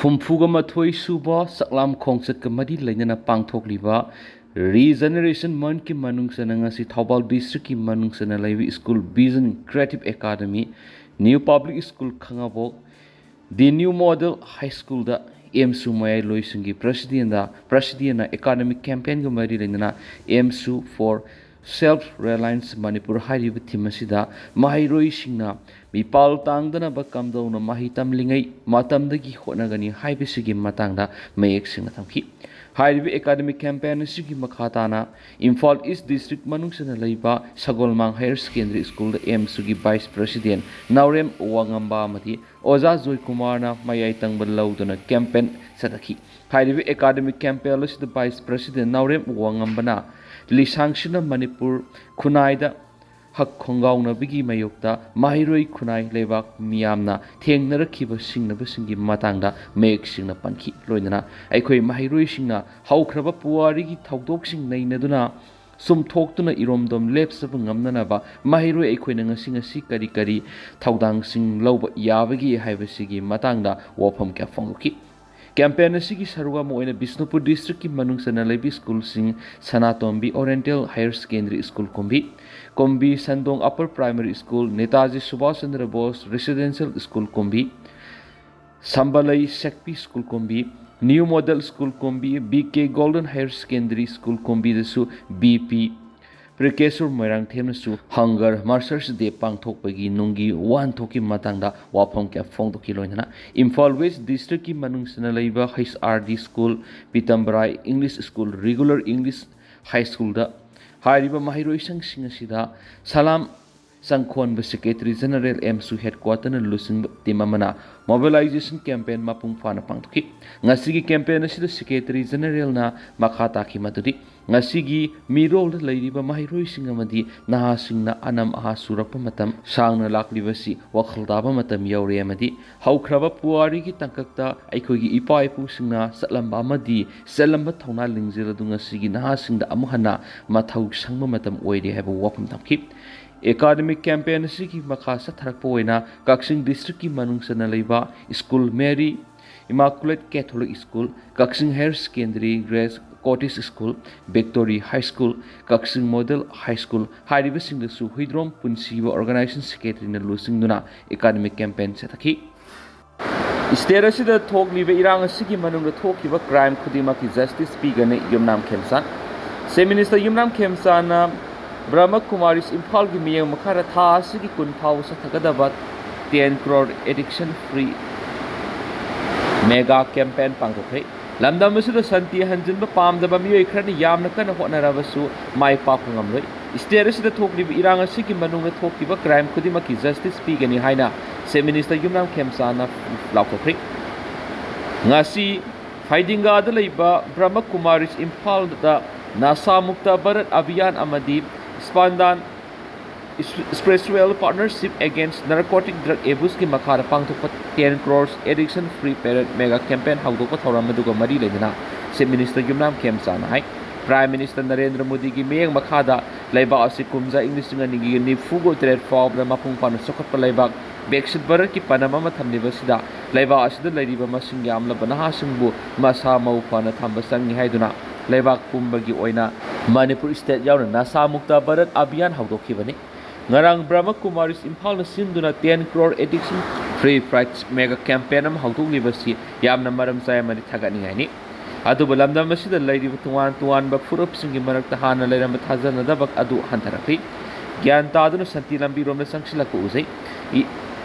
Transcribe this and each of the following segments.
ꯍꯨꯝꯐꯨꯒ ꯃꯊꯣꯏ ꯁꯨꯕ ꯁꯛꯂꯥꯝ ꯈꯣꯡꯆꯠꯀ ꯃꯔꯤ ꯂꯩꯅꯅ ꯄꯥꯡꯊꯣꯛꯂꯤꯕ ꯔꯤꯖꯅꯔꯦꯁꯟ ꯃꯟꯊꯀꯤ ꯃꯅꯨꯡꯆꯟꯅ ꯉꯁꯤ ꯊꯧꯕꯥꯜ ꯗꯤꯁꯇ꯭ꯔꯤꯛꯀꯤ ꯃꯅꯨꯡꯆꯟꯅ ꯂꯩꯕ school vision creative academy new public school Khangabok the new model high ꯁ꯭ꯀꯨꯜꯗ ꯑꯦꯝꯁꯨ ꯃꯌꯥꯏꯂꯣꯏꯁꯪꯒꯤ ꯄ꯭ꯔꯁꯤꯗꯦꯟꯅ ꯑꯦꯀꯥꯗꯃꯤꯛ ꯀꯦꯝꯄꯦꯟꯒ ꯃꯔꯤ ꯂꯩꯅꯅ ꯑꯦꯝꯁꯨ ꯐꯣꯔ ꯁꯦꯜꯐ ꯔꯤꯂꯥꯌꯟꯁ ꯃꯅꯤꯄꯨꯔ ꯍꯥꯏꯔꯤꯕ ꯊꯤꯝ ꯑꯁꯤꯗ ꯃꯍꯩꯔꯣꯏꯁꯤꯡꯅ ꯃꯤꯄꯥꯜ ꯇꯥꯡꯗꯅꯕ ꯀꯝꯗꯧꯅ ꯃꯍꯩ ꯇꯝꯂꯤꯉꯩ ꯃꯇꯝꯗꯒꯤ ꯍꯣꯠꯅꯒꯅꯤ ꯍꯥꯏꯕꯁꯤꯒꯤ ꯃꯇꯥꯡꯗ ꯃꯌꯦꯛ ꯁꯦꯡꯅ ꯊꯝꯈꯤ꯫ ꯍꯥꯏꯔꯤꯕ ꯑꯦꯀꯥꯗꯃꯤꯛ ꯀꯦꯝꯄꯦꯟ ꯑꯁꯤꯒꯤ ꯃꯈꯥ ꯇꯥꯅ ꯏꯝꯐꯥꯜ ꯏꯁ ꯗꯤꯁꯇ꯭ꯔꯤꯛ ꯃꯅꯨꯡꯗ ꯂꯩꯕ ꯁꯒꯣꯜꯃꯥꯡ ꯍꯥꯌꯔ ꯁꯦꯀꯦꯟꯗꯔꯤ ꯁ꯭ꯀꯨꯜꯗ ꯑꯦꯝꯁꯨꯒꯤ ꯚꯥꯏꯁ ꯄ꯭ꯔꯁꯤꯗꯦꯟ ꯅꯥꯎꯔꯦꯝ ꯋꯥꯉꯝꯕ ꯑꯃꯗꯤ ꯑꯣꯖꯥ ꯖꯣꯏꯀꯨꯃꯥꯔꯅ ꯃꯌꯥꯏ ꯇꯪꯕ ꯂꯧꯗꯨꯅ ꯀꯦꯝꯄꯦꯟ ꯆꯠꯊꯈꯤ꯫ ꯍꯥꯏꯔꯤꯕ ꯑꯦꯀꯥꯗꯃꯤꯛ ꯀꯦꯝꯄꯦꯟ ꯑꯁꯤꯗ ꯚꯥꯏꯁ ꯄ꯭ꯔꯁꯤꯗꯦꯟ ꯅꯥꯎꯔꯦꯝ ꯋꯥꯉꯝꯕꯅ ꯂꯤꯁꯥꯡꯁꯤꯟꯅ ꯃꯅꯤꯄꯨꯔ ꯈꯨꯟꯅꯥꯏꯗ ꯍꯛ ꯈꯣꯡꯒꯥꯎꯅꯕꯒꯤ ꯃꯥꯌꯣꯛꯇ ꯃꯍꯩꯔꯣꯏ ꯈꯨꯟꯅꯥꯏ ꯂꯩꯕꯥꯛ ꯃꯤꯌꯥꯝꯅ ꯊꯦꯡꯅꯔꯛꯈꯤꯕ ꯁꯤꯡꯅꯕꯁꯤꯡꯒꯤ ꯃꯇꯥꯡꯗ ꯃꯌꯦꯛ ꯁꯦꯡꯅ ꯄꯟꯈꯤ꯫ ꯂꯣꯏꯅꯅ ꯑꯩꯈꯣꯏ ꯃꯍꯩꯔꯣꯏꯁꯤꯡꯅ ꯍꯧꯈ꯭ꯔꯕ ꯄꯨꯋꯥꯔꯤꯒꯤ ꯊꯧꯗꯣꯛꯁꯤꯡ ꯅꯩꯅꯗꯨꯅ ꯆꯨꯝꯊꯣꯛꯇꯨꯅ ꯏꯔꯣꯝꯗꯣꯝ ꯂꯦꯞꯆꯕ ꯉꯝꯅꯅꯕ ꯃꯍꯩꯔꯣꯏ ꯑꯩꯈꯣꯏꯅ ꯉꯁꯤ ꯀꯔꯤ ꯊꯧꯗꯥꯡꯁꯤꯡ ꯂꯧꯕ ꯌꯥꯕꯒꯦ ꯍꯥꯏꯕꯁꯤꯒꯤ ꯃꯇꯥꯡꯗ ꯋꯥꯐꯝ ꯀꯌꯥ ꯐꯣꯡꯗꯣꯛꯈꯤ꯫ ꯀꯦꯝꯄꯦꯟ ꯑꯁꯤꯒꯤ ꯁꯔꯨꯛ ꯑꯃ ꯑꯣꯏꯅ ꯕꯤꯁꯅꯨꯄꯨꯔ ꯗꯤꯁꯇ꯭ꯔꯤꯛꯀꯤ ꯃꯅꯨꯡꯆꯟꯅ ꯂꯩꯕ ꯁ꯭ꯀꯨꯜꯁꯤꯡ Sanatombi oriental higher secondary school Kumbi, Kombi Sandong upper primary school, Netaji Subhas Chandra Bose residential school Kumbi, Sambalei Sekpi school Kumbi, new model school Kumbi, B K. Golden higher secondary school ꯀꯨꯝꯕꯤꯗꯁꯨ ꯕꯤ.ꯄꯤ. ꯄ꯭ꯔꯤꯀꯦꯁꯣꯔ ꯃꯣꯏꯔꯥꯡꯊꯦꯝꯅꯁꯨ ꯍꯪꯒꯔ ꯃꯥꯔꯆꯔꯁ ꯗꯦ ꯄꯥꯡꯊꯣꯛꯄꯒꯤ ꯅꯨꯡꯒꯤ ꯋꯥꯍꯟꯊꯣꯛꯀꯤ ꯃꯇꯥꯡꯗ ꯋꯥꯐꯝ ꯀꯌꯥ ꯐꯣꯡꯗꯣꯛꯈꯤ꯫ ꯂꯣꯏꯅꯅ ꯏꯝꯐꯥꯜ ꯋꯦꯁ ꯗꯤꯁꯇ꯭ꯔꯤꯛꯀꯤ ꯃꯅꯨꯡꯆꯟꯅ ꯂꯩꯕ H R D. School, Pitambarai English school, regular English high ꯁ꯭ꯀꯨꯜꯗ ꯍꯥꯏꯔꯤꯕ ꯃꯍꯩꯔꯣꯏꯁꯪꯁꯤꯡ ꯑꯁꯤꯗ ꯁꯂꯥꯝ ꯆꯪꯈꯣꯟꯕ ꯁꯦꯀ꯭ꯔꯦꯇꯔꯤ ꯖꯦꯅꯔꯦꯜ ꯑꯦꯝꯁꯨ ꯍꯦꯗꯀ꯭ꯋꯥꯇꯔꯅ ꯂꯨꯆꯤꯡꯕ ꯇꯤꯝ ꯑꯃꯅ ꯃꯣꯕꯤꯂꯥꯏꯖꯦꯁꯟ ꯀꯦꯝꯄꯦꯟ ꯃꯄꯨꯡ ꯐꯥꯅ ꯄꯥꯡꯊꯣꯛꯈꯤ꯫ ꯉꯁꯤꯒꯤ ꯀꯦꯝꯄꯦꯟ ꯑꯁꯤꯗ ꯁꯦꯀ꯭ꯔꯦꯇꯔꯤ ꯖꯦꯅꯔꯦꯜꯅ ꯃꯈꯥ ꯇꯥꯈꯤ ꯃꯗꯨꯗꯤ ꯉꯁꯤꯒꯤ ꯃꯤꯔꯣꯜꯗ ꯂꯩꯔꯤꯕ ꯃꯍꯩꯔꯣꯏꯁꯤꯡ ꯑꯃꯗꯤ ꯅꯍꯥꯁꯤꯡꯅ ꯑꯅꯝ ꯑꯍꯥ ꯆꯨꯔꯛꯄ ꯃꯇꯝ ꯁꯥꯡꯅ ꯂꯥꯛꯂꯤꯕꯁꯤ ꯋꯥꯈꯜ ꯇꯥꯕ ꯃꯇꯝ ꯌꯧꯔꯦ ꯑꯃꯗꯤ ꯍꯧꯈ꯭ꯔꯕ ꯄꯨꯋꯥꯔꯤꯒꯤ ꯇꯥꯡꯀꯛꯇ ꯑꯩꯈꯣꯏꯒꯤ ꯏꯄꯥ ꯏꯄꯨꯁꯤꯡꯅ ꯆꯠꯂꯝꯕ ꯑꯃꯗꯤ ꯆꯠꯂꯝꯕ ꯊꯧꯅꯥ ꯂꯤꯡꯖꯦꯜ ꯑꯗꯨ ꯉꯁꯤꯒꯤ ꯅꯍꯥꯁꯤꯡꯗ ꯑꯃꯨꯛ ꯍꯟꯅ ꯃꯊꯧ ꯁꯪꯕ ꯃꯇꯝ ꯑꯣꯏꯔꯦ ꯍꯥꯏꯕ ꯋꯥꯐꯝ ꯊꯝꯈꯤ꯫ ꯑꯦꯀꯥꯗꯃꯤꯛ ꯀꯦꯝꯄꯦꯟ ꯑꯁꯤꯒꯤ ꯃꯈꯥ ꯆꯠꯊꯔꯛꯄ ꯑꯣꯏꯅ ꯀꯛꯆꯤꯡ ꯗꯤꯁꯇ꯭ꯔꯤꯛꯀꯤ ꯃꯅꯨꯡꯆꯟꯅ ꯂꯩꯕ school Mary Immaculate Catholic school, Kakching higher secondary grace cottage school, victory high school, Kakching model high school ꯍꯥꯏꯔꯤꯕꯁꯤꯡꯗꯁꯨ ꯍꯨꯏꯗ꯭ꯔꯣꯝ ꯄꯨꯟꯁꯤꯕ ꯑꯣꯔꯒꯅꯥꯏꯖꯦꯁꯟ ꯁꯦꯀ꯭ꯔꯦꯇꯔꯤꯅ ꯂꯨꯆꯤꯡꯗꯨꯅ ꯑꯦꯀꯥꯗꯃꯤꯛ ꯀꯦꯝꯄꯦꯟ ꯆꯠꯊꯈꯤ꯫ ꯁ꯭ꯇꯦꯠ ꯑꯁꯤꯗ ꯊꯣꯛꯂꯤꯕ ꯏꯔꯥꯡ ꯑꯁꯤꯒꯤ ꯃꯅꯨꯡꯗ ꯊꯣꯛꯈꯤꯕ ꯀ꯭ꯔꯥꯏꯝ ꯈꯨꯗꯤꯡꯃꯛꯀꯤ ꯖꯁꯇꯤꯁ ꯄꯤꯒꯅꯤ ꯌꯨꯝꯅꯥꯝ ꯈꯦꯝꯆꯥꯟ꯫ ꯆꯤꯐ ꯃꯤꯅꯤꯁꯇꯔ ꯌꯨꯝꯅꯥꯝ ꯈꯦꯝꯆꯥꯟꯅ ꯕ꯭ꯔꯍ꯭ꯃ ꯀꯨꯃꯥꯔꯤꯁ ꯏꯝꯐꯥꯜꯒꯤ ꯃꯤꯠꯌꯦꯡ ꯃꯈꯥꯗ ꯊꯥ ꯑꯁꯤꯒꯤ 20 ꯐꯥꯎꯕ ꯆꯠꯊꯒꯗꯕ 10 crore addiction free mega campaign ꯄꯥꯡꯊꯣꯛꯈ꯭ꯔꯦ꯫ ꯂꯝꯗꯝ ꯑꯁꯤꯗ ꯁꯥꯟꯇꯤ ꯍꯟꯖꯤꯟꯕ ꯄꯥꯝꯗꯕ ꯃꯤꯑꯣꯏ ꯈꯔꯅ ꯌꯥꯝꯅ ꯀꯟꯅ ꯍꯣꯠꯅꯔꯕꯁꯨ ꯃꯥꯏ ꯄꯥꯛꯄ ꯉꯝꯂꯣꯏ꯫ ꯁ꯭ꯇꯦꯠ ꯑꯁꯤꯗ ꯊꯣꯛꯂꯤꯕ ꯏꯔꯥꯡ ꯑꯁꯤꯒꯤ ꯃꯅꯨꯡꯗ ꯊꯣꯛꯈꯤꯕ ꯀ꯭ꯔꯥꯏꯝ ꯈꯨꯗꯤꯡꯃꯛꯀꯤ ꯖꯁꯇꯤꯁ ꯄꯤꯒꯅꯤ ꯍꯥꯏꯅ ꯆꯤꯐ ꯃꯤꯅꯤꯁꯇꯔ ꯌꯨꯝꯅꯥꯝ ꯈꯦꯝꯆꯥꯟꯅ ꯂꯥꯎꯊꯣꯛꯈ꯭ꯔꯦ꯫ ꯉꯁꯤ ꯐꯥꯏꯗꯤꯡꯒꯥꯗ ꯂꯩꯕ ꯕ꯭ꯔꯍ꯭ꯃ ꯀꯨꯃꯥꯔꯤꯁ ꯏꯝꯐꯥꯜꯗ ꯅꯁꯥ ꯃꯨꯛꯇ ꯚꯥꯔꯠ ꯑꯚꯤꯌꯥꯟ ꯑꯃꯗꯤ Spandan spiritual partnership against narcotic drug ꯑꯦꯕ꯭ꯌꯨꯁꯀꯤ ꯃꯈꯥꯗ ꯄꯥꯡꯊꯣꯛꯄ 10 crore addiction free ꯄꯦꯔꯦꯠ ꯃꯦꯒꯥ ꯀꯦꯝꯄꯦꯟ ꯍꯧꯗꯣꯛꯄ ꯊꯧꯔꯝ ꯑꯗꯨꯒ ꯃꯔꯤ ꯂꯩꯅꯅ ꯆꯤꯐ ꯃꯤꯅꯤꯁꯇꯔ ꯌꯨꯝꯅꯥꯝ ꯈꯦꯝꯆꯥꯟꯅ ꯍꯥꯏ ꯄ꯭ꯔꯥꯏꯝ ꯃꯤꯅꯤꯁꯇꯔ ꯅꯔꯦꯟꯗ꯭ꯔ ꯃꯣꯗꯤꯒꯤ ꯃꯤꯠꯌꯦꯡ ꯃꯈꯥꯗ ꯂꯩꯕꯥꯛ ꯑꯁꯤ ꯀꯨꯝꯖꯥ ꯏꯪ 2093 ꯐꯥꯎꯕꯗ ꯃꯄꯨꯡ ꯐꯥꯅ ꯆꯥꯎꯈꯠꯄ ꯂꯩꯕꯥꯛ ꯕꯤꯀꯁꯤꯠ ꯚꯥꯔꯠꯀꯤ ꯄꯥꯟꯗꯝ ꯑꯃ ꯊꯝꯂꯤꯕꯁꯤꯗ ꯂꯩꯕꯥꯛ ꯑꯁꯤꯗ ꯂꯩꯔꯤꯕ ꯃꯁꯤꯡ ꯌꯥꯝꯂꯕ ꯅꯍꯥꯁꯤꯡꯕꯨ ꯃꯁꯥ ꯃꯎ ꯐꯅ ꯊꯝꯕ ꯆꯪꯏ ꯍꯥꯏꯗꯨꯅ ꯂꯩꯕꯥꯛ ꯄꯨꯝꯕꯒꯤ ꯑꯣꯏꯅ ꯃꯅꯤꯄꯨꯔ ꯁ꯭ꯇꯦꯠ ꯌꯥꯎꯅ ꯅꯁꯥ ꯃꯨꯛꯇ ꯚꯥꯔꯠ ꯑꯚꯤꯌꯥꯟ ꯍꯧꯗꯣꯛꯈꯤꯕꯅꯤ꯫ ꯉꯔꯥꯡ ꯕ꯭ꯔꯍ꯭ꯃ ꯀꯨꯃꯥꯔꯤꯁ ꯏꯝꯐꯥꯜꯅ ꯁꯤꯟꯗꯨꯅ 10 crore addiction free mega campaign ꯑꯃ ꯍꯧꯗꯣꯛꯂꯤꯕꯁꯤ ꯌꯥꯝꯅ ꯃꯔꯝ ꯆꯥꯏ ꯑꯃꯗꯤ ꯊꯥꯒꯠꯅꯤꯡꯉꯥꯏꯅꯤ꯫ ꯑꯗꯨꯕꯨ ꯂꯝꯗꯝ ꯑꯁꯤꯗ ꯂꯩꯔꯤꯕ ꯇꯣꯉꯥꯟ ꯇꯣꯉꯥꯟꯕ ꯐꯨꯔꯨꯞꯁꯤꯡꯒꯤ ꯃꯔꯛꯇ ꯍꯥꯟꯅ ꯂꯩꯔꯝꯕ ꯊꯥꯖꯅꯗꯕ ꯑꯗꯨ ꯍꯟꯊꯔꯛꯂꯤ꯫ ꯒ꯭ꯌꯥꯟ ꯇꯥꯗꯨꯅ ꯁꯥꯟꯇꯤ ꯂꯝꯕꯤꯔꯣꯝꯗ ꯆꯪꯁꯤꯜꯂꯛꯄ ꯎꯖꯩ꯫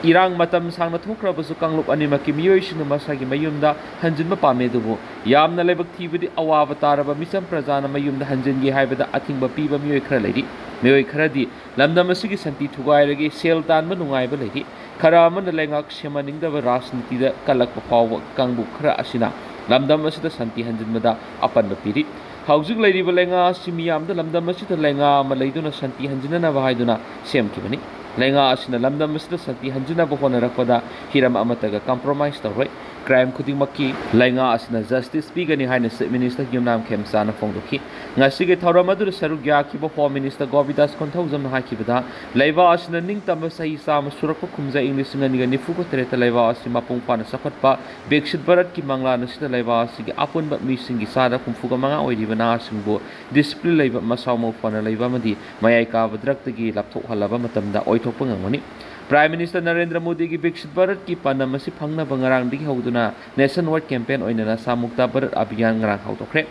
ꯏꯔꯥꯡ ꯃꯇꯝ ꯁꯥꯡꯅ ꯊꯣꯛꯈ꯭ꯔꯕꯁꯨ ꯀꯥꯡꯂꯨꯞ ꯑꯅꯤꯃꯛꯀꯤ ꯃꯤꯑꯣꯏꯁꯤꯡꯅ ꯃꯁꯥꯒꯤ ꯃꯌꯨꯝꯗ ꯍꯟꯖꯤꯟꯕ ꯄꯥꯝꯃꯤ ꯑꯗꯨꯕꯨ ꯌꯥꯝꯅ ꯂꯥꯏꯕꯛ ꯊꯤꯕꯗꯤ ꯑꯋꯥꯕ ꯇꯥꯔꯕ ꯃꯤꯆꯝ ꯄ꯭ꯔꯖꯥꯅ ꯃꯌꯨꯝꯗ ꯍꯟꯖꯤꯟꯒꯦ ꯍꯥꯏꯕꯗ ꯑꯊꯤꯡꯕ ꯄꯤꯕ ꯃꯤꯑꯣꯏ ꯈꯔ ꯂꯩꯔꯤ꯫ ꯃꯤꯑꯣꯏ ꯈꯔꯗꯤ ꯂꯝꯗꯝ ꯑꯁꯤꯒꯤ ꯁꯥꯟꯇꯤ ꯊꯨꯒꯥꯏꯔꯒꯦ ꯁꯦꯜ ꯇꯥꯟꯕ ꯅꯨꯡꯉꯥꯏꯕ ꯂꯩꯔꯤ꯫ ꯈꯔ ꯑꯃꯅ ꯂꯩꯉꯥꯛ ꯁꯦꯝꯍꯟꯅꯤꯡꯗꯕ ꯔꯥꯖꯅꯤꯇꯤꯗ ꯀꯜꯂꯛꯄ ꯐꯥꯎꯕ ꯀꯥꯡꯕꯨ ꯈꯔ ꯑꯁꯤꯅ ꯂꯝꯗꯝ ꯑꯁꯤꯗ ꯁꯥꯟꯇꯤ ꯍꯟꯖꯤꯟꯕꯗ ꯑꯄꯟꯕ ꯄꯤꯔꯤ꯫ ꯍꯧꯖꯤꯛ ꯂꯩꯔꯤꯕ ꯂꯩꯉꯥꯛ ꯑꯁꯤ ꯃꯤꯌꯥꯝꯗ ꯂꯝꯗꯝ ꯑꯁꯤꯗ ꯂꯩꯉꯥꯛ ꯑꯃ ꯂꯩꯗꯨꯅ ꯁꯥꯟꯇꯤ ꯍꯟꯖꯤꯟꯅꯅꯕ ꯍꯥꯏꯗꯨꯅ ꯁꯦꯝꯈꯤꯕꯅꯤ꯫ Lenga asina lamdam asida sakti hanjina ba honarakpada hiram amataga compromise tawroi crime khudingmaki lenga asina justice pigani haina Chief Minister Yumnam Khemsana phongdoki ngasige thauramadu saruk yaki ba Home Minister Govidas Konthaujam hakibada leiba asina ningtamba sahi sam surakpa khumja English ngani nifu ko tereta leiba asi mapung pana sakhatpa bekshit barat ki mangla nasida leiba asi apun ba misingi sada kumfuga manga oiriba na singbo discipline leiba masawmo pana leiba madi mayai ka badraktagi lapthok halaba matamda oithokpa ngangani Prime Minister Narendra Modi ki Viksit Bharat ki panamasi phangna bangarang digi hauduna nationwide campaign oinana samukta Bharat abhiyan ngarang hautokre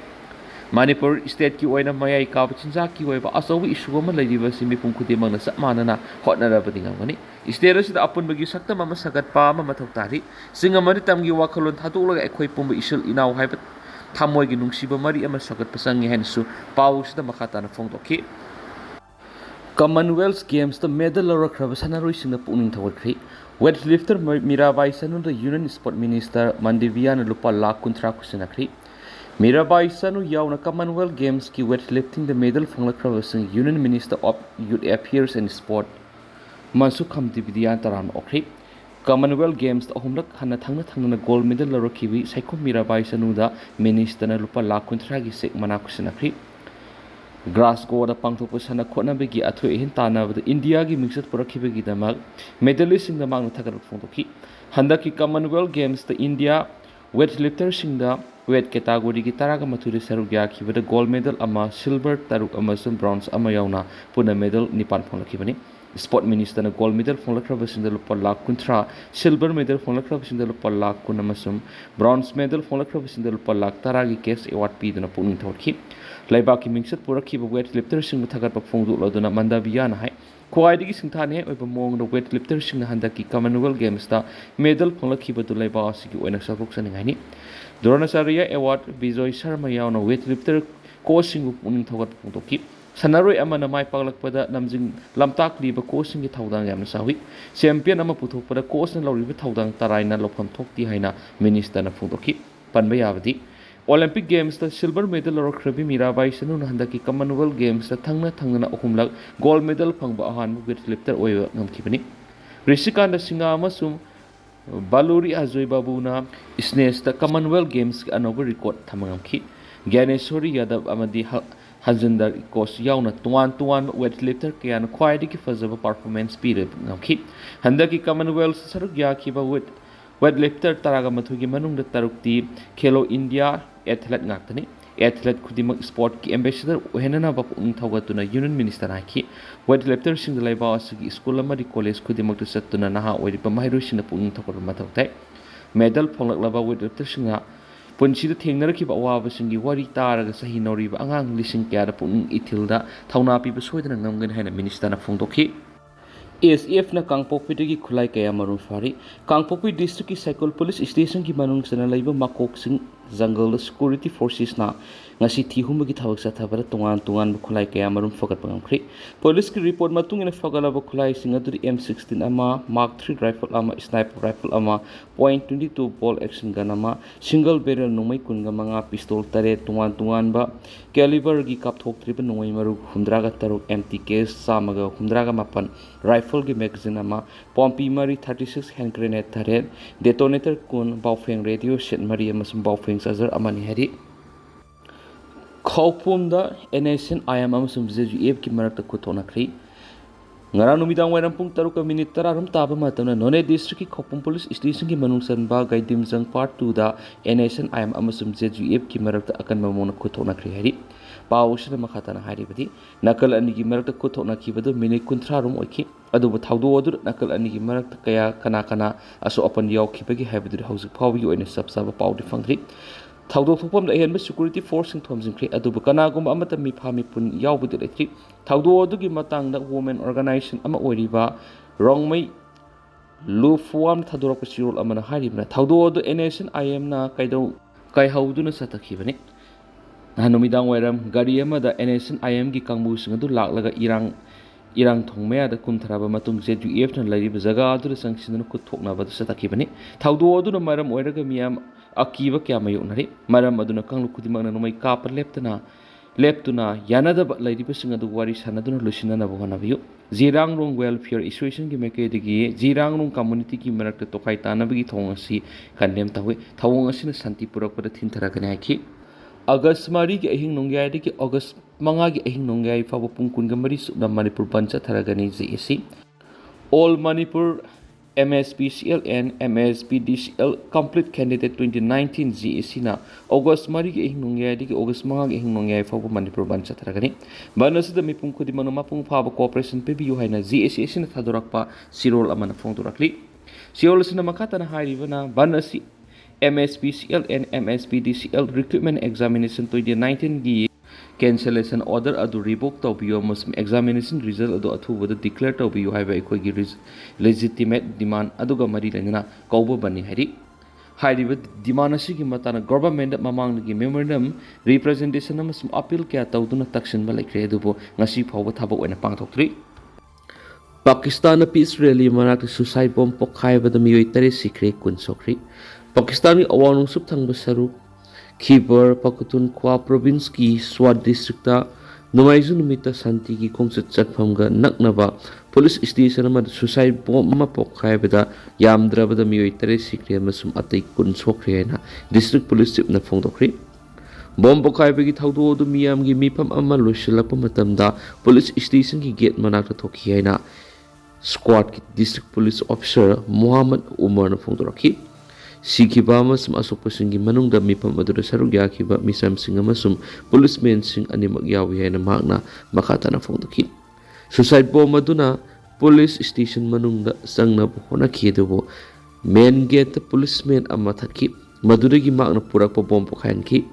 Manipur state ki oina mayai ka chinja ki oiba asawi issue ma leidiba simi pungkhuti mangna samana hotnarabadi ngangani state asida apun bagi sakta mama sagat pa mama thautari singamani tamgi wakhalon thadulaga ekhoi pumba isul inaw haibat thamoi gi nungsiba mari ama sagat pasangi hensu pawsida makhatana phongdokhi Commonwealth Games the medal lawrakraba sanaroi singna puning thawakri weightlifter Mirabai Sanu the Union Sport Minister Mandiviana lupa lakh kuntra kusinakri Mirabai Sanu yauna Commonwealth Games ki weightlifting the medal phanglakraba sing Union Minister of Youth Affairs and Sport Mansu Khamdividian taran okri Commonwealth Games the ahumlak hana thangna gold medal lawrakhibi Saiko Mirabai Sanu da minister na lupa lakh kuntra gi sek mana kusinakri Glasgow da pangthokpa sana khotnabegi athoi hin tanabada India gi mixed purakibegi damak medalist sing da mangna thakar phongtoki handaki Commonwealth Games the India weightlifter sing da weight category gi taraga mathuri saruk ya khibada gold medal ama silver taruk amasung bronze ama yauna puna medal nipan phonglakibani Sport Minister na gold medal phonglakhraba sing da lupa lakh kuntra silver medal phonglakhraba sing da lupa lakh kun amasung bronze medal phonglakhraba sing da lupa lakh taragi cash award piduna puning thawki Laibaki Mingset Purakiba weightlifter sing Matagat Pongdu Loduna Mandaviana Hai. Kuaidigi Singtane over Mong the weightlifter sing Handaki Commonwealth Games ta medal Polakiba to Laiba Siki when a Sabuk Saningani. Doronasaria Award Bizoy Sarmayana weightlifter coaching Uning Togat Pontoki. Sanaroi Amana Mai Palakpada Namjing Lamtak Liba coaching it Taudang Yamasawi. Champion Amaputo for the course and Lori Taudang Taraina Lopam Tokti Haina Minister na Pontoki. Panbayavadi. Olympic Games the silver medal or Krabi Mirabai Sanu Handaki Commonwealth Games the Tangna Okumlak gold medal Pangba Ahan weightlifter Oya Namkipani. Rishikanda Singama Sum Baluri Azoi Babuna Isnes the Commonwealth Games another record Tamangamki. Ganesori Yadav Amadi Hazandar Kos Yauna Tuan weightlifter Kian Quaidiki Fazava performance period Namki. Handaki Commonwealth Sarugyaki with weightlifter Taraga Matugi Manung the Tarukti Kelo India athlete ngakani athlete khudimak sport ki ambassador henana ba pung thagatuna Union Minister aki weightlifter sing laiba asigi school amadi college khudimak tu satuna naha oiri pa mahiro sing pung thakor mathautai medal pholak laba weightlifter singa punchi da thengnar ki ba wa ba singi wari taraga sahi nori ba angang lising kya da pung ithilda thauna pi ba soidana ngamgen haina minister na phongdokhi ASF na Kangpokpi ki khulai kaya marung fari Kangpokpi district ki cycle police station ki manung sana laiba makok sing jungle security forces na ngasi thihum gi thawak sa thabara tungan khulai kaya marum fakat pangamkhri police ki report matung ina fagala ba khulai singa tu M16 ama Mark 3 rifle ama sniper rifle ama .22 ball action gun ama single barrel numai kunga manga pistol tare tungan ba caliber gi kap thok tri ba numai maru humdra ga taruk empty case samaga humdra ga mapan rifle gi magazine ama pompi mari 36 hand grenade tare detonator kun baufeng radio set mari amasum baufeng Azar Amani Hari Khopum the NSN I am Amasum ZF Kimarak Kutonakri Ngaranumidang Werampung Taruka Minitararum Tabamatana Noney District Khopum Police Station Manungsan Ba Gaidim Zang Part 2 the NSN I am Amasum ZF Kimarak Akanba Kutonakri Hari Paushana Makatana Hari Badi Nakal and Gimarak Kutonaki Badu Mini Kuntrarum Oki Aduba Taudu Nakal and Gimarak Kaya Kanakana Aso upon Yokipagi Habit House of Power in a subsaba Power Defangri Taudo Tupum the Henry Security Force in Thompson Creek Adubakanagum Amata Mipami Pun Yawu Electric Taudo Dugi Matang the woman organization Ama Oriba Wrong May Lufuam Tadorapasirul Amana Haribna Taudo the NSN I am na Kaido Kai Hauduna Satakivani Hanumidang Weram Gariama the NSN I am Gikangbu Singadu Laga Irang Tongmea the Kuntraba Matung ZUF and Lady Bazaga to the sanction could talk about the Satakibani Taudo the Madam Weragamiam Akiva Kamayunari, Madam Maduna Kang Kudiman and my copper leptana, leptuna yanadaba lairibasing adu wari sanaduna lusinanaba honabiyu Jirangrong Welfare Association ki makedagi Jirangrong community ki marakta tokai tanabagi thong asi kandem tawi thawong asi na santi purakpada thintharakan haiki August mari ki ahing nongyay ki August mga ki ahing nongyay fawa pungkun gamari subna Manipur bancha tharagani JSC All Manipur MSPCL and MSPDCL Complete Candidate 2019 GAC na August mari ki ihing nongyay ki August mga ki ihing nongyay fawa Manipur bancha tharagani banasa da mi pungkudi mano mapung fawa cooperation PBU hay na GAC na thadorakpa sirol amana fongdurakli sirol sina makata na hairiba na banasi MSPCL and MSPDCL Recruitment Examination 2019 gi cancellation order adu revoke tawbiyo muslim examination result adu athubada declare tawbiyo haiba ekoi gi legitimate demand aduga mari lengna kawba bani hari hairiba demand asigi matana government mamang gi memorandum representation amasum appeal kya tawduna takshin ba laikre adubo ngasi phawba thabak oina pangthoktri Pakistan peace rally manak suicide bomb pokhaiba da miyoi tare sikre kun sokri Pakistan ki awanung sub thang basaru Khyber Pakhtunkhwa province ki Swat district ta Numaiju numita santi ki khongchat chatphamga naknaba police station ama suicide bomb ma pokhaiba yamdrabada miyoi tare sikre amasum atei kun sokre na district police chief na phongdokri bomb pokhaiba ki thawdo du miyam gi mifam ama loisilakpa matamda police station ki gate manakta thokhi haina squad ki district police officer Muhammad Umar na phongdokri Sikiba amasum asokpasingi manungda mipam adura sarug yakiba misam sing amasum policemen sing animak yawi haina mahakna makata na phongdokhi suicide bomb aduna police station manungda sangna hona khidubo main gate policemen ama thakhi maduragi makna purakpa bomb pokhainki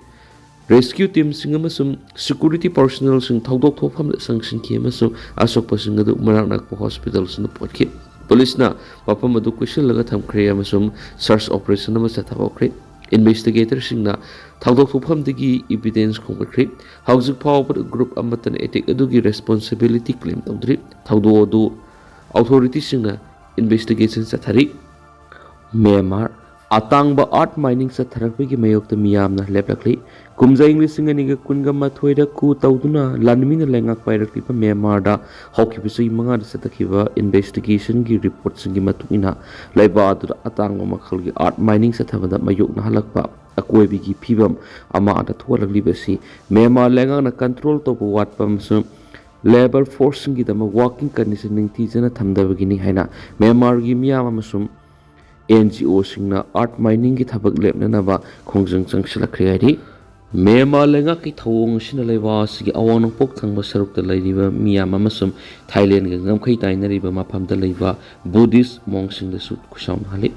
rescue team sing amasum security personnel sing thaudok thofam sangsin ki amasum asokpasing adu maraknak hospital sing potkhi Police na mapam adu question laga thamkhre amasum search operation ama chathabokre investigator sing na thawdok thofam digi evidence khongkre haujuk power group amatan attack adu gi responsibility claim tawdri thawdo adu authority sing na investigation chathari Myanmar atangba art mining chatharakpe gi mayokta miyamna leplakli kumjai lising ani ga kunga mathoida ku tawduna lanmina lengak pairaklipa Myanmar da hokibisui manga da satakhiba investigation gi report singi matukina laiba adu atangba makhal gi art mining chathabada mayokna halakpa akoibi gi phibam ama ada thualakli basi Myanmar lengak na control to watpam su labor force singi dama working condition ningti jana thamdabagini haina Myanmar gi miyam amasum NGO singna art mining ki thabak lepnanaba khongjang changsilakre hari Myanmar lenga ki thawong sina leiwa sigi awanong pok thangba sarukta leiriba miyam amasum Thailand ga ngamkhai tainariba maphamda leiba Buddhist monks sing da su kusaun hali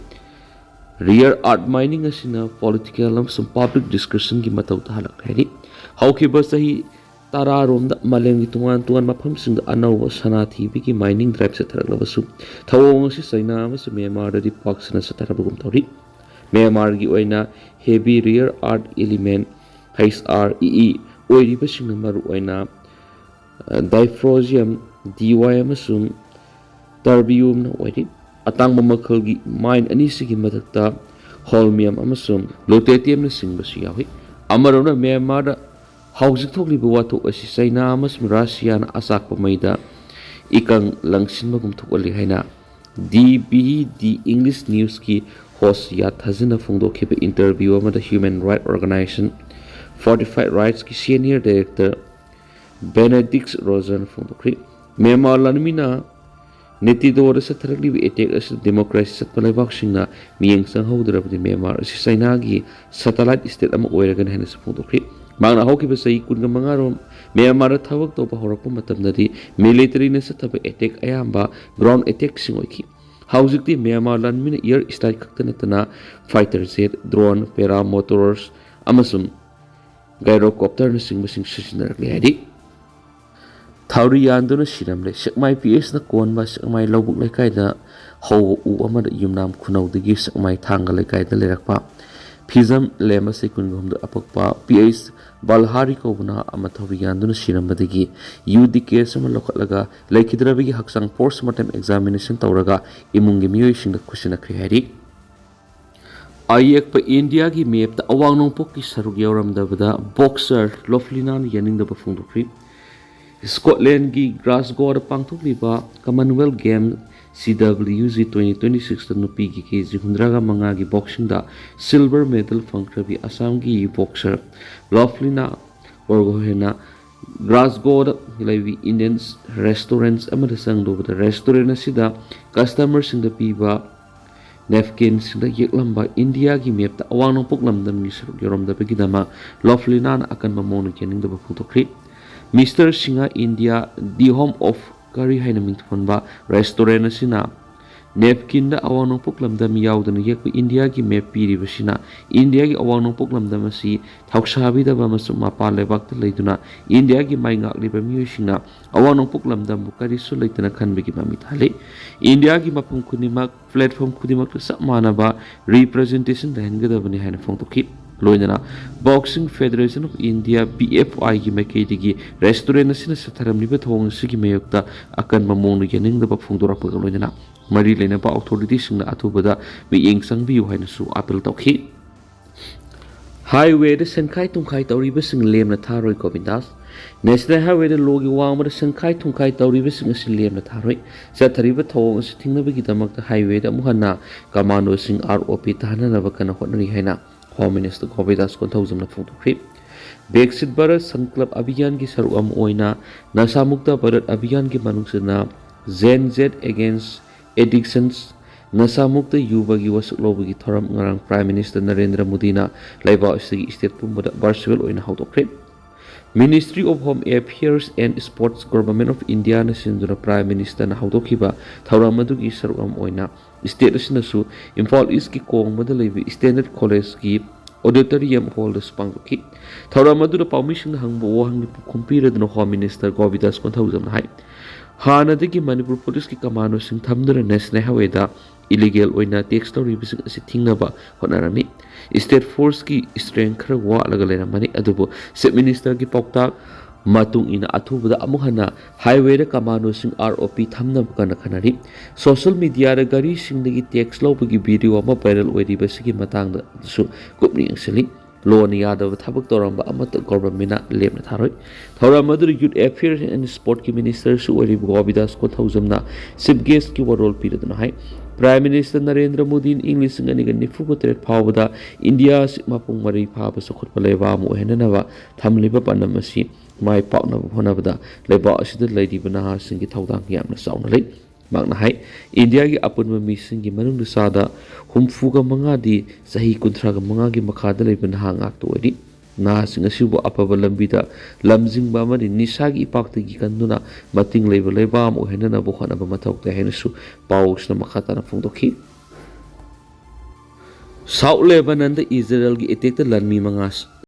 rear art mining asina political amasum public discussion ki matau ta halak hari haukiba sahi tara romda maleng tungan mafam sing anau sana thibi ki mining drive se tharaklaba su thawong si saina amasum Myanmar da pak sana satharabugum thori Myanmar gi oina heavy rear art element HREE oiriba sing maru oina difrosium DY amasum terbium na oiri atang mamakal gi mine ani sigi matakta holmium amasum lutetium na singba su yawi amarona Myanmar da hauzik thokliba wathok asi China amasum Russia na asakpa maida ikang langsinma gum thokali haina DBD English News ki host ya thazina phongdokhiba interview amada Human Rights Organization Fortified Rights ki senior director Benedict Rosen phongdokri Myanmar lanmina netidor sa tharakliba attack as democracy satpalai singna miyeng sanghodrabdi Myanmar asi China gi satellite state ama oiragan haina sa phongdokri Mangna hokiba sai kunga mangarom Myanmar thawak to horakpa matamnadi military na sathaba attack ayamba ground attack sing oiki haujikti Myanmar lanmina air strike khaktanatana fighter jet drone paramotors amasum gyrocopter na sing masing sisinarakli hadi Thauri yanduna siramle sakmai PS na konba sakmai lobuk lekai da ho u amada yumnam khunaudagi sakmai thanga lekai da lerakpa Fizam lema sekun da apakpa PS Balhari ko buna amathori yanduna sirambadagi UDK sama lokalaga laikhidrabigi haksang postmortem examination tawraga imungi miyoy singda khusina khri hari ayekpa India ki map ta awang nongpok ki saruk yauramdabada boxer Loflina yaningdaba phongdokri Scotland ki Glasgow da pangthokliba Commonwealth Games CWG 2026 ta nupi ki kg 105 ki boxing da silver medal phangkrabi Assam ki boxer Loflina Borgohena Glasgow da laivi Indian restaurants amada sangdobada restaurant asida customers sing da piba napkin sing da yeklamba India ki map ta awang nongpok lamdam ni saruk yoromdaba gidama Loflina na akan mamonu keningdaba phongdokri Mr. Singa India the home of curry haina mingthonba restaurant asina napkin da awang nongpok lamdam yaudana yekpa India ki map piri basina India ki awang nongpok lamdam asi thausabi da ba masu mapa lebak ta leiduna India ki mai ngak liba miyusina awang nongpok lamdam bu kari su leitana khanbegi mami thale India ki mapum khunimak platform khudimak ta samana ba representation dahengadabani haina phongtokhi loinana Boxing Federation of India BFI ki makeidigi restaurant asina satharamliba thong sigi mayokta akan mamonu yaningdaba phongdorakpa loinana mari leinaba authority singna athubada miyeng sangbiu haina su appeal tawkhi highway da sankhai tungkhai tawriba sing lemna tharoi Govindas National Highway da logi wangma da sankhai tungkhai tawriba sing asi lemna tharoi sathariba thong asi thingnabagi damakta highway da muhanna commando sing ROP tahananaba kana hotnari haina Home Minister Govindas konthawjamna phongdokri Brexit Bharat Sankalp Abhiyan ki saruam oina Nasamukta Bharat Abhiyan ki manungsana Gen Z against addictions Nasamukta yubagi wasuk lobagi thoram ngarang Prime Minister Narendra Modi na laiba asigi state pumba virtual oina haudokri Ministry of Home Affairs and Sports Government of India na sinduna Prime Minister na haudokhiba thoram adugi saruam oina state asinasu Imphal East ki kongmada leibi Standard College ki auditorium hall da spangki thoram adu da permission hangbo hangi kumpira da Home Minister Govindas konthawjam hai hana de ki Manipur police ki commando sing thamdura national highway da illegal oina tax story bising asi thingnaba honarami state force ki strength khara wa alaga leramani adubo chief minister ki paukta matung ina athubada amuhana highway da commando sing ROP thamnab kana khanari social media da gari sing dagi tax lobagi video ama viral oidi basigi matang da su kupni angseli loan yadava thabak toramba amata government na lemna tharoi thoramadu youth affairs and sport ki minister su ori Govindas ko thousand na chief guest ki role piradna hai Prime Minister Narendra Modi in English ngani gani fugotre phawada India mapung mari phaba sokhot paleba mu henanaba thamliba panamasi mai pakna honabada leba asida leidi bana singi thawdang yamna sauna lei makna hai India gi apunma mi singi manung du sada humfuga manga di sahi kunthra ga manga gi makhada lei bana hangak to edi na singa sibu apaba lambida lamjing ba mari nisa gi ipakta gi kanduna mating leba leba mu henana bo khana ba mathok te henasu paus na makhata na phungdokhi South Lebanon da Israel gi attack ta lanmi mangas